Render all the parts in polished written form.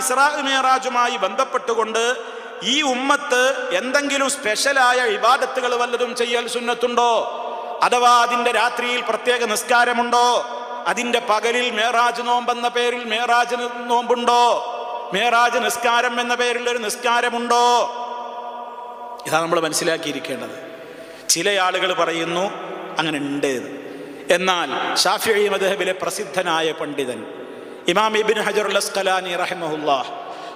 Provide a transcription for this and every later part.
ഇസ്രാ മിഅ്റാജുമായി ബന്ധപ്പെട്ടുകൊണ്ട് ഈ ഉമ്മത്ത് എന്തെങ്കിലും സ്പെഷ്യലായ ഇബാദത്തുകൾ വല്ലതും ചെയ്യൽ സുന്നത്തുണ്ടോ? അഥവാ അതിന്റെ രാത്രിയിൽ പ്രത്യേക നിസ്കാരമുണ്ടോ? അതിന്റെ പകലിൽ മേറാജ് നോമ്പെന്ന പേരിൽ മേറാജ് നോമ്പുണ്ടോ? മേറാജ് നിസ്കാരം എന്ന പേരിൽ ഒരു നിസ്കാരമുണ്ടോ? ഇതാണ് നമ്മൾ മനസ്സിലാക്കിയിരിക്കേണ്ടത്. ചില ആളുകൾ പറയുന്നു അങ്ങനെ ഉണ്ട്. എന്നാൽ ശാഫിഈ മദ്ഹബിലെ പ്രസിദ്ധനായ പണ്ഡിതൻ ഇമാം ഇബ്നു ഹജർ അൽ അസ്ഖലാനി റഹിമഹുല്ലാഹ്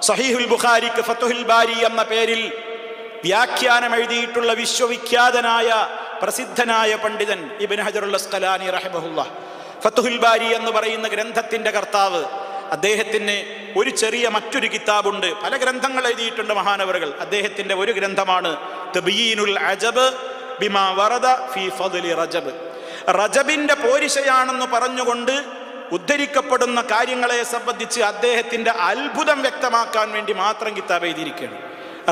സഹീഹുൽ ബുഖാരിക്ക് ഫത്ഹുൽ ബാരി എന്ന പേരിൽ വ്യാഖ്യാനം എഴുതിയിട്ടുള്ള വിശ്വവിഖ്യാതനായ പ്രസിദ്ധനായ പണ്ഡിതൻ ഇബ്നു ഹജർ അൽ അസ്ഖലാനി റഹിമഹുല്ലാഹ് ഫത്ഹുൽ ബാരി എന്ന് പറയുന്ന ഗ്രന്ഥത്തിന്റെ കർത്താവ്. അദ്ദേഹത്തിന് ഒരു ചെറിയ മറ്റൊരു കിതാബുണ്ട്. പല ഗ്രന്ഥങ്ങൾ എഴുതിയിട്ടുണ്ട് മഹാനവറുകൾ. അദ്ദേഹത്തിന്റെ ഒരു ഗ്രന്ഥമാണ് തബ്യീനുൽ അജബ് ബിമാ വറദ ഫീ ഫദ്ലി റജബ്. റജബിന്റെ പോരിശയാണെന്ന് പറഞ്ഞുകൊണ്ട് ഉദ്ധരിക്കപ്പെടുന്ന കാര്യങ്ങളെ സംബന്ധിച്ച് അദ്ദേഹത്തിന്റെ അത്ഭുതം വ്യക്തമാക്കാൻ വേണ്ടി മാത്രം കിതാബ് എഴുതിയിരിക്കുകയാണ്.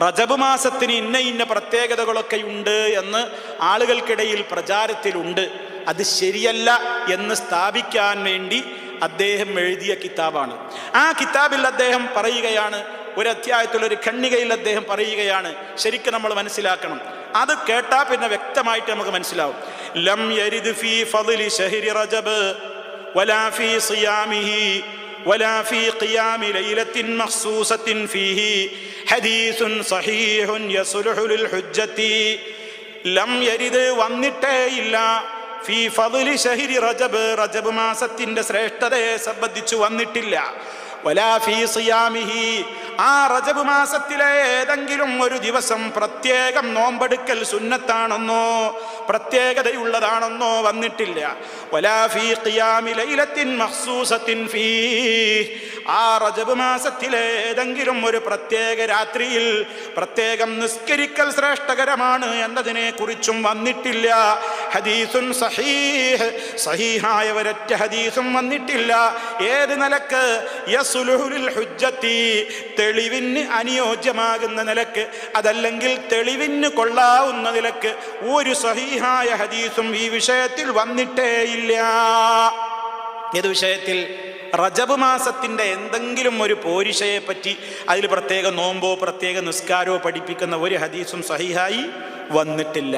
റജബ് മാസത്തിന് ഇന്ന പ്രത്യേകതകളൊക്കെ ഉണ്ട് എന്ന് ആളുകൾക്കിടയിൽ പ്രചാരത്തിലുണ്ട്. അത് ശരിയല്ല എന്ന് സ്ഥാപിക്കാൻ വേണ്ടി അദ്ദേഹം എഴുതിയ കിതാബാണ്. ആ കിതാബിൽ അദ്ദേഹം പറയുകയാണ്, ഒരു അധ്യായത്തിൽ ഒരു ഖണ്ഡികയിൽ അദ്ദേഹം പറയുകയാണ്, ശരിക്കും നമ്മൾ മനസ്സിലാക്കണം. അത് കേട്ടാ പിന്നെ വ്യക്തമായിട്ട് നമുക്ക് മനസ്സിലാവും. ലം യരിദ് ഫീ ഫദ്ലി ശഹ്രി റജബ് വലാ ഫീ സിയാമിഹി വലാ ഫീ ഖിയാമി ലൈലത്തിൻ മഖ്സൂസത്തിൻ ഫീഹി ഹദീസുൻ സഹീഹുൻ യസ്ലുഹു ലിൽ ഹുജ്ജത്തി. ലം യരിദ് വന്നിട്ടേ ഇല്ല ഫീ ഫദ്ലി ശഹ്രി റജബ്, റജബ് മാസത്തിന്റെ ശ്രേഷ്ഠതയെ സംബന്ധിച്ചു വന്നിട്ടില്ല. വലാ ഫീ സിയാമിഹി, ആ റജബ് മാസത്തിലെ ഏതെങ്കിലും ഒരു ദിവസം പ്രത്യേകം നോമ്പെടുക്കൽ സുന്നത്താണെന്നോ പ്രത്യേകതയുള്ളതാണെന്നോ വന്നിട്ടില്ല. വലാ ഫീ ഖിയാമി ലൈലത്തിൻ മഖ്സൂസത്തിൻ ഫീഹി, ആ റജബ് മാസത്തിലെ ഏതെങ്കിലും ഒരു പ്രത്യേക രാത്രിയിൽ പ്രത്യേകം നിസ്കരിക്കൽ ശ്രേഷ്ഠകരമാണ് എന്നതിനെ കുറിച്ചും വന്നിട്ടില്ല. ഹദീസുൻ സഹീഹ്, സഹീഹായ ഒരൊറ്റ ഹദീസും വന്നിട്ടില്ല. ഏത് നിലക്ക്? യസ്ലുഹു ലിൽ ഹുജ്ജത്തി, തെളിവിന് അനുയോജ്യമാകുന്ന നിലക്ക്, അതല്ലെങ്കിൽ തെളിവിന് കൊള്ളാവുന്ന നിലക്ക് ഒരു സഹീഹായ ഹദീസും ഈ വിഷയത്തിൽ വന്നിട്ടേ ഇല്ല. ഏത് വിഷയത്തിൽ? റജബ് മാസത്തിന്റെ എന്തെങ്കിലും ഒരു പോരിശയെ പറ്റി അതിൽ പ്രത്യേക നോമ്പോ പ്രത്യേക നിസ്കാരമോ പഠിപ്പിക്കുന്ന ഒരു ഹദീസും സഹീഹായി വന്നിട്ടില്ല.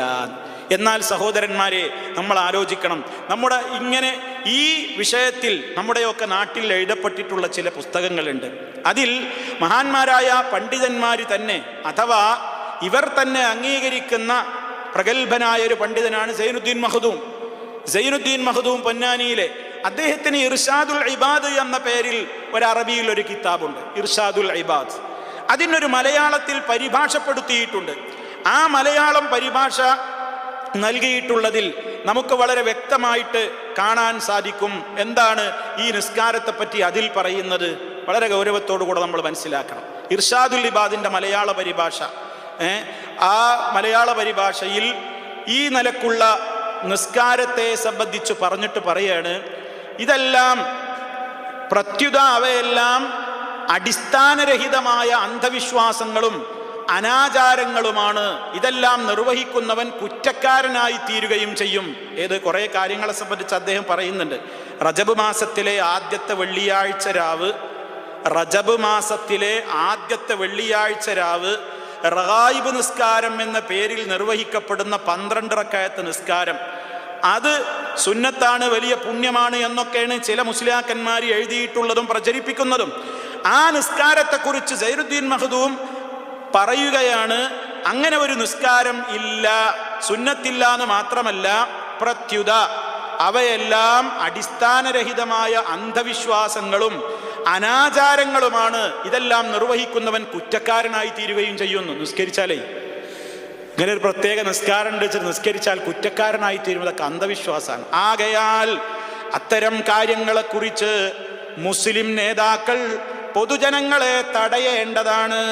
എന്നാൽ സഹോദരന്മാരെ, നമ്മൾ ആലോചിക്കണം. നമ്മുടെ ഇങ്ങനെ ഈ വിഷയത്തിൽ നമ്മുടെയൊക്കെ നാട്ടിൽ എഴുതപ്പെട്ടിട്ടുള്ള ചില പുസ്തകങ്ങളുണ്ട്. അതിൽ മഹാന്മാരായ പണ്ഡിതന്മാർ തന്നെ, അഥവാ ഇവർ തന്നെ അംഗീകരിക്കുന്ന പ്രഗത്ഭനായ ഒരു പണ്ഡിതനാണ് സൈനുദ്ദീൻ മഖ്ദൂം. സൈനുദ്ദീൻ മഖ്ദൂം പൊന്നാനിയിലെ, അദ്ദേഹത്തിന് ഇർഷാദുൽ ഇബാദ് എന്ന പേരിൽ ഒരു അറബിയിൽ ഒരു കിതാബുണ്ട്, ഇർഷാദുൽ ഇബാദ്. അതിനൊരു മലയാളത്തിൽ പരിഭാഷപ്പെടുത്തിയിട്ടുണ്ട്. ആ മലയാളം പരിഭാഷ നൽകിയിട്ടുള്ളതിൽ നമുക്ക് വളരെ വ്യക്തമായിട്ട് കാണാൻ സാധിക്കും എന്താണ് ഈ നിസ്കാരത്തെ പറ്റി അതിൽ പറയുന്നത്. വളരെ ഗൗരവത്തോടു കൂടെ നമ്മൾ മനസ്സിലാക്കണം. ഇർഷാദുൽ ഇബാദിന്റെ മലയാള പരിഭാഷ, ആ മലയാള പരിഭാഷയിൽ ഈ നിലക്കുള്ള നിസ്കാരത്തെ സംബന്ധിച്ച് പറഞ്ഞിട്ട് പറയാണ്, ഇതെല്ലാം പ്രത്യുത അവയെല്ലാം അടിസ്ഥാനരഹിതമായ അന്ധവിശ്വാസങ്ങളും അനാചാരങ്ങളുമാണ്. ഇതെല്ലാം നിർവഹിക്കുന്നവൻ കുറ്റക്കാരനായി തീരുകയും ചെയ്യും. ഏത് കുറേ കാര്യങ്ങളെ സംബന്ധിച്ച് അദ്ദേഹം പറയുന്നുണ്ട്. റജബ് മാസത്തിലെ ആദ്യത്തെ വെള്ളിയാഴ്ച രാവ്, റജബ് മാസത്തിലെ ആദ്യത്തെ വെള്ളിയാഴ്ച രാവ് റഗായിബ് നിസ്കാരം എന്ന പേരിൽ നിർവഹിക്കപ്പെടുന്ന 12 റക്അത്ത് നിസ്കാരം, അത് സുന്നത്താണ്, വലിയ പുണ്യമാണ് എന്നൊക്കെയാണ് ചില മുസ്ലിയാക്കന്മാർ എഴുതിയിട്ടുള്ളതും പ്രചരിപ്പിക്കുന്നതും. ആ നിസ്കാരത്തെക്കുറിച്ച് സൈനുദ്ദീൻ മഖ്ദൂം പറയുകയാണ്, അങ്ങനെ ഒരു നിസ്കാരം ഇല്ല, സുന്നത്തില്ല എന്ന് മാത്രമല്ല പ്രത്യുത അവയെല്ലാം അടിസ്ഥാനരഹിതമായ അന്ധവിശ്വാസങ്ങളും അനാചാരങ്ങളുമാണ്. ഇതെല്ലാം നിർവഹിക്കുന്നവൻ കുറ്റക്കാരനായി തീരുകയും ചെയ്യുന്നു. നിസ്കരിച്ചാലേ ഇങ്ങനെ ഒരു പ്രത്യേക നിസ്കാരം നിസ്കരിച്ചാൽ കുറ്റക്കാരനായി തീരുന്നതൊക്കെ അന്ധവിശ്വാസമാണ്. ആകയാൽ അത്തരം കാര്യങ്ങളെക്കുറിച്ച് മുസ്ലിം നേതാക്കൾ പൊതുജനങ്ങളെ തടയേണ്ടതാണ്.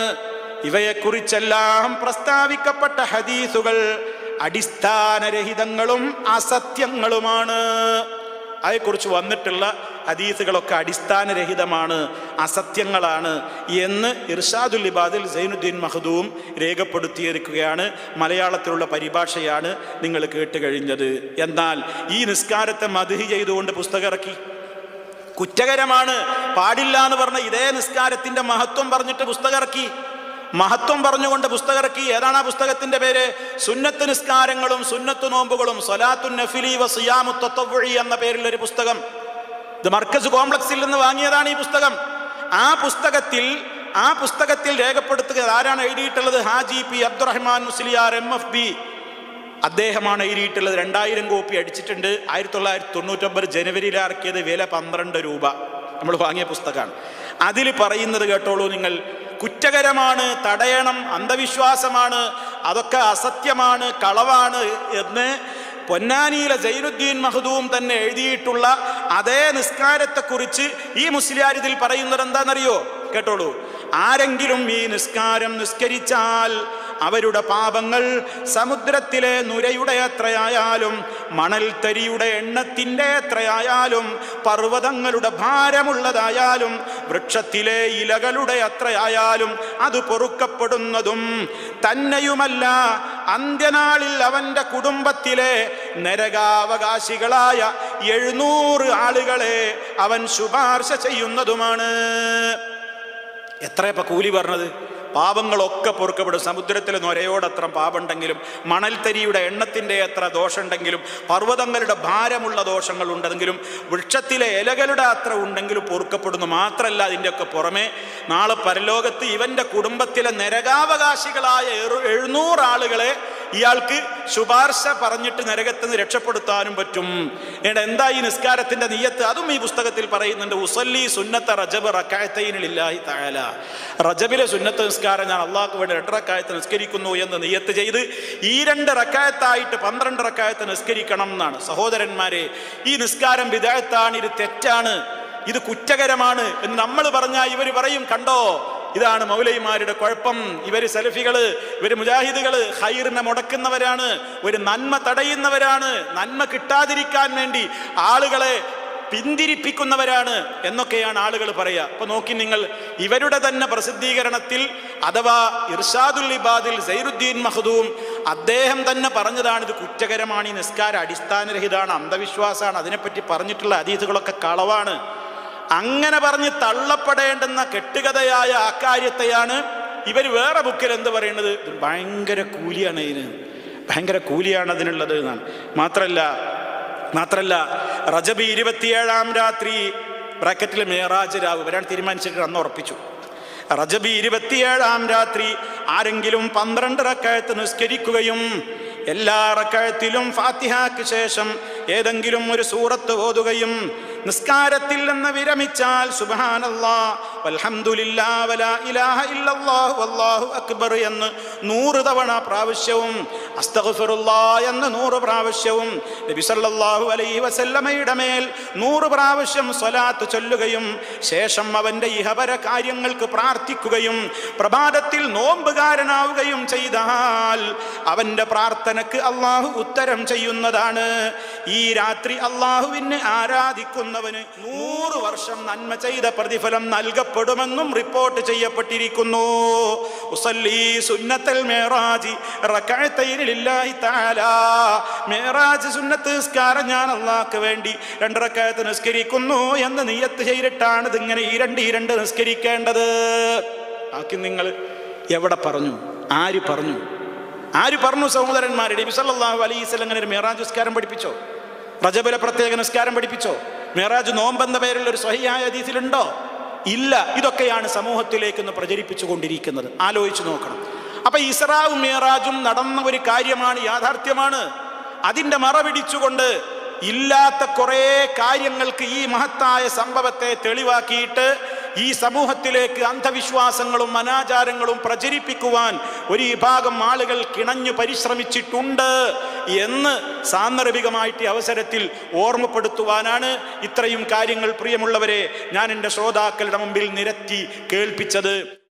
ഇവയെക്കുറിച്ചെല്ലാം പ്രസ്താവിക്കപ്പെട്ട ഹദീസുകൾ അടിസ്ഥാനരഹിതങ്ങളും അസത്യങ്ങളുമാണ്. അതേക്കുറിച്ച് വന്നിട്ടുള്ള ഹദീസുകളൊക്കെ അടിസ്ഥാനരഹിതമാണ്, അസത്യങ്ങളാണ് എന്ന് ഇർഷാദുൽ ഇബാദിൽ സൈനുദ്ദീൻ മഖ്ദൂം രേഖപ്പെടുത്തിയിരിക്കുകയാണ്. മലയാളത്തിലുള്ള പരിഭാഷയാണ് നിങ്ങൾ കേട്ട് കഴിഞ്ഞത്. എന്നാൽ ഈ നിസ്കാരത്തെ മദ്ഹ് ചെയ്തുകൊണ്ട് പുസ്തകം ഇറക്കി കുറ്റകരമാണ്, പാടില്ല എന്ന് പറഞ്ഞ ഇതേ നിസ്കാരത്തിന്റെ മഹത്വം പറഞ്ഞിട്ട് പുസ്തകം ഇറക്കി. മഹത്വം പറഞ്ഞുകൊണ്ട് പുസ്തകം ഇറക്കി. ഏതാണ് ആ പുസ്തകത്തിന്റെ പേര്? സുന്നത്ത് നിസ്കാരങ്ങളും സുന്നത്ത് നോമ്പുകളും, സ്വലാത്തുൻ നഫിലി വ സിയാമു തത്വഉഇ എന്ന പേരിലൊരു പുസ്തകം. ഇത് മർക്കസ് കോംപ്ലക്സിൽ നിന്ന് വാങ്ങിയതാണ് ഈ പുസ്തകം. ആ പുസ്തകത്തിൽ രേഖപ്പെടുത്തുക ആരാണ് എഴുതിയിട്ടുള്ളത്? ഹാജി പി അബ്ദുറഹ്മാൻ മുസ്ലിയാർ MFB അദ്ദേഹമാണ് എഴുതിയിട്ടുള്ളത്. 2000 കോപ്പി അടിച്ചിട്ടുണ്ട്. 1999 ജനുവരിയിൽ ഇറക്കിയത്. വില 12 രൂപ. നമ്മൾ വാങ്ങിയ പുസ്തകമാണ്. അതിൽ പറയുന്നത് കേട്ടോളൂ നിങ്ങൾ. കുറ്റകരമാണ്, തടയണം, അന്ധവിശ്വാസമാണ്, അതൊക്കെ അസത്യമാണ്, കളവാണ് എന്ന് പൊന്നാനിയിലെ സൈനുദ്ദീൻ മഖ്ദൂം തന്നെ എഴുതിയിട്ടുള്ള അതേ നിസ്കാരത്തെക്കുറിച്ച് ഈ മുസ്ലിയാർ ഇതിൽ പറയുന്നത് എന്താണെന്നറിയോ? കേട്ടോളൂ. ആരെങ്കിലും ഈ നിസ്കാരം നിസ്കരിച്ചാൽ അവരുടെ പാപങ്ങൾ സമുദ്രത്തിലെ നുരയുടെ എത്രയായാലും, മണൽത്തരിയുടെ എണ്ണത്തിൻ്റെ എത്രയായാലും, പർവ്വതങ്ങളുടെ ഭാരമുള്ളതായാലും, വൃക്ഷത്തിലെ ഇലകളുടെ എത്രയായാലും അത് പൊറുക്കപ്പെടുന്നതും തന്നെയുമല്ല, അന്ത്യനാളിൽ അവൻ്റെ കുടുംബത്തിലെ നരകാവകാശികളായ 700 ആളുകളെ അവൻ ശുപാർശ ചെയ്യുന്നതുമാണ്. എത്രയപ്പ കൂലി പറഞ്ഞത്? പാപങ്ങളൊക്കെ പൊറുക്കപ്പെടും. സമുദ്രത്തിലെ നൊരയോടത്ര പാപമുണ്ടെങ്കിലും, മണൽത്തരിയുടെ എണ്ണത്തിൻ്റെ എത്ര ദോഷമുണ്ടെങ്കിലും, പർവ്വതങ്ങളുടെ ഭാരമുള്ള ദോഷങ്ങൾ ഉണ്ടെങ്കിലും, വൃക്ഷത്തിലെ ഇലകളുടെ അത്ര ഉണ്ടെങ്കിലും പൊറുക്കപ്പെടുന്നു. മാത്രമല്ല, അതിൻ്റെയൊക്കെ പുറമെ നാളെ പരലോകത്ത് ഇവൻ്റെ കുടുംബത്തിലെ നരകാവകാശികളായ 700 ആളുകളെ ഇയാൾക്ക് ശുപാർശ പറഞ്ഞിട്ട് നരകത്തിൽ നിന്ന് രക്ഷപ്പെടുത്താനും പറ്റും. എന്താ ഈ നിസ്കാരത്തിന്റെ നിയ്യത്ത്? അതും ഈ പുസ്തകത്തിൽ പറയുന്നുണ്ട്. ഉസല്ലി സുന്നത്ത റജബ് റക്അത്തൈനി ലില്ലാഹി തആല. റജബിലെ സുന്നത്ത് നിസ്കാരം ഞാൻ അള്ളാഹ്ക്ക് വേണ്ടി 2 റക്അത്ത് നിസ്കരിക്കുന്നു എന്ന് നിയ്യത്ത് ചെയ്ത് ഈ 2 റക്അത്തായിട്ട് 12 റക്അത്ത് നിസ്കരിക്കണം എന്നാണ്. സഹോദരന്മാരെ, ഈ നിസ്കാരം ബിദ്അത്താണ്, ഇത് തെറ്റാണ്, ഇത് കുറ്റകരമാണ് എന്ന് നമ്മൾ പറഞ്ഞാൽ ഇവർ പറയും, കണ്ടോ ഇതാണ് മൗലവിമാരുടെ കുഴപ്പം, ഇവര് സലഫികള്, ഇവര് മുജാഹിദുകള് ഖൈറിനെ മുടക്കുന്നവരാണ്, ഒരു നന്മ തടയുന്നവരാണ്, നന്മ കിട്ടാതിരിക്കാൻ വേണ്ടി ആളുകളെ പിന്തിരിപ്പിക്കുന്നവരാണ് എന്നൊക്കെയാണ് ആളുകൾ പറയുക. അപ്പൊ നോക്കി നിങ്ങൾ, ഇവരുടെ തന്നെ പ്രസിദ്ധീകരണത്തിൽ അഥവാ ഇർഷാദുൽ ഇബാദിൽ സൈനുദ്ദീൻ മഖ്ദൂം അദ്ദേഹം തന്നെ പറഞ്ഞതാണ് ഇത് കുറ്റകരമാണ്, ഈ നിസ്കാരം അടിസ്ഥാനരഹിതമാണ്, അന്ധവിശ്വാസമാണ്, അതിനെപ്പറ്റി പറഞ്ഞിട്ടുള്ള ഹദീസുകളൊക്കെ കളവാണ്. അങ്ങനെ പറഞ്ഞ് തള്ളപ്പെടേണ്ടുന്ന കെട്ടുകഥയായ അക്കാര്യത്തെയാണ് ഇവർ വേറെ ബുക്കിൽ എന്ത് പറയുന്നത്? ഭയങ്കര കൂലിയാണ്, ഭയങ്കര കൂലിയാണ് അതിനുള്ളത് എന്നാണ്. മാത്രല്ല റജബ് 27 രാത്രി ബ്രാക്കറ്റിൽ മേറാജ് രാവ് വരാൻ തീരുമാനിച്ചിട്ട് അന്ന് ഉറപ്പിച്ചു. റജബ് 27 രാത്രി ആരെങ്കിലും 12 റക്അത്ത് നിസ്കരിക്കുകയും എല്ലാ റക്അത്തിലും ഫാത്തിഹയ്ക്ക് ശേഷം ഏതെങ്കിലും ഒരു സൂറത്ത് ഓതുകയും നിസ്കാരത്തിൽ നിന്ന് വിരമിച്ചാൽ സുബ്ഹാനല്ലാഹ് വൽഹംദുലില്ലാഹ് വലാ ഇലാഹ ഇല്ലല്ലാഹു വല്ലാഹു അക്ബർ എന്ന് 100 തവണ പ്രാവശ്യവും അസ്തഗ്ഫിറുല്ലാഹ് എന്ന് 100 പ്രാവശ്യവും നബി സല്ലല്ലാഹു അലൈഹി വസല്ലമയുടെ മേൽ 100 പ്രാവശ്യം സ്വലാത്ത് ചൊല്ലുകയും ശേഷം അവൻ്റെ ഇഹപര കാര്യങ്ങൾക്ക് പ്രാർത്ഥിക്കുകയും പ്രഭാതത്തിൽ നോമ്പുകാരനാവുകയും ചെയ്താൽ അവൻ്റെ പ്രാർത്ഥനക്ക് അള്ളാഹു ഉത്തരം ചെയ്യുന്നതാണ്. ഈ രാത്രി അള്ളാഹുവിനെ ആരാധിക്കുന്നവന് 100 വർഷം നന്മ ചെയ്ത പ്രതിഫലം നൽകപ്പെടുമെന്നും റിപ്പോർട്ട് ചെയ്യപ്പെട്ടിരിക്കുന്നു. ഉസല്ലി സുന്നത്തൽ മിഅ്റാജി റക്അത്തൈനി ലില്ലാഹി തആല. മിഅ്റാജ് സുന്നത്ത് നിസ്കാരം ഞാൻ അള്ളാഹ്ക്ക് വേണ്ടി 2 റക്അത്ത് നിസ്കരിക്കുന്നു എന്ന് നിയ്യത്ത് ചെയ്തിട്ടാണ് ഇതിങ്ങനെ ഈ രണ്ട് നിസ്കരിക്കേണ്ടത്. ബാക്കി നിങ്ങൾ എവിടെ പറഞ്ഞു? ആര് പറഞ്ഞു? സഹോദരന്മാരെ, നബി സല്ലല്ലാഹു അലൈഹി വസല്ലം അങ്ങനെ ഒരു മിഅ്റാജ് നിസ്കാരം പഠിപ്പിച്ചോ? റജബിലെ പ്രത്യേക നിസ്കാരം പഠിപ്പിച്ചോ? മിഅ്റാജ് നോമ്പെന്ന പേരിൽ ഒരു സ്വഹീഹായ ഹദീസിലുണ്ടോ? ഇല്ല. ഇതൊക്കെയാണ് സമൂഹത്തിലേക്കൊന്ന് പ്രചരിപ്പിച്ചു കൊണ്ടിരിക്കുന്നത്. ആലോചിച്ച് നോക്കണം. അപ്പൊ ഇസ്രാവും മിഅ്റാജും നടന്ന ഒരു കാര്യമാണ്, യാഥാർത്ഥ്യമാണ്. അതിൻ്റെ മറപിടിച്ചുകൊണ്ട് ഇല്ലാത്ത കുറേ കാര്യങ്ങൾക്ക് ഈ മഹത്തായ സംഭവത്തെ തെളിവാക്കിയിട്ട് ഈ സമൂഹത്തിലേക്ക് അന്ധവിശ്വാസങ്ങളും അനാചാരങ്ങളും പ്രചരിപ്പിക്കുവാൻ ഒരു വിഭാഗം ആളുകൾ കിണഞ്ഞു പരിശ്രമിച്ചിട്ടുണ്ട് എന്ന് സാന്ദർഭികമായിട്ട് അവസരത്തിൽ ഓർമ്മപ്പെടുത്തുവാനാണ് ഇത്രയും കാര്യങ്ങൾ പ്രിയമുള്ളവരെ ഞാൻ എൻ്റെ ശ്രോതാക്കളുടെ മുമ്പിൽ നിരത്തി കേൾപ്പിച്ചത്.